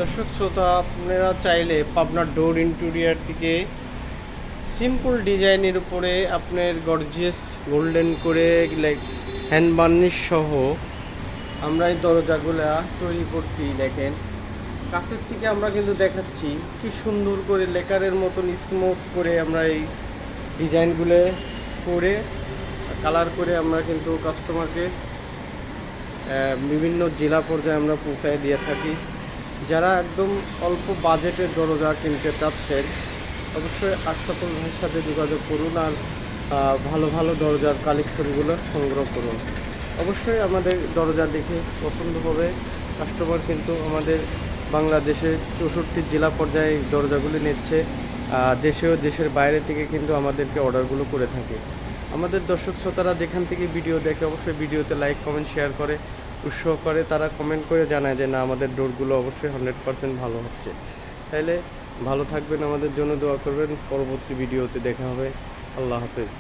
দর্শক শ্রোতা, আপনারা চাইলে পাবনার ডোর ইন্টেরিয়ার থেকে সিম্পল ডিজাইনের উপরে আপনার গর্জিয়াস গোল্ডেন করে লাইক হ্যান্ড বার্নিশ সহ আমরা এই দরজাগুলা তৈরি করছি। দেখেন, কাছের থেকে আমরা কিন্তু দেখাচ্ছি কি সুন্দর করে লেকারের মতন স্মুথ করে আমরা এই ডিজাইনগুলো করে কালার করে আমরা কিন্তু কাস্টমারকে বিভিন্ন জেলা পর্যায়ে আমরা পৌঁছায় দিয়ে থাকি। যারা একদম অল্প বাজেটের দরজা কিনতে চাচ্ছেন, অবশ্যই আশরাফুল ভাইয়ের সাথে যোগাযোগ করুন আর ভালো ভালো দরজার কালেকশনগুলো সংগ্রহ করুন। অবশ্যই আমাদের দরজা দেখে পছন্দ হবে। কাস্টমার কিন্তু আমাদের বাংলাদেশে 64 জেলা পর্যায়ে দরজাগুলি নিচ্ছে, দেশে ও দেশের বাইরে থেকে কিন্তু আমাদেরকে অর্ডারগুলো করে থাকে। আমাদের দর্শক শ্রোতারা যেখান থেকে ভিডিও দেখে অবশ্যই ভিডিওতে লাইক কমেন্ট শেয়ার করে উৎসাহ করে, তারা কমেন্ট করে জানায় যে না, আমাদের ডোরগুলো অবশ্যই 100% ভালো হচ্ছে। তাইলে ভালো থাকবেন, আমাদের জন্য দোয়া করবেন। পরবর্তী ভিডিওতে দেখা হবে। আল্লাহ হাফেজ।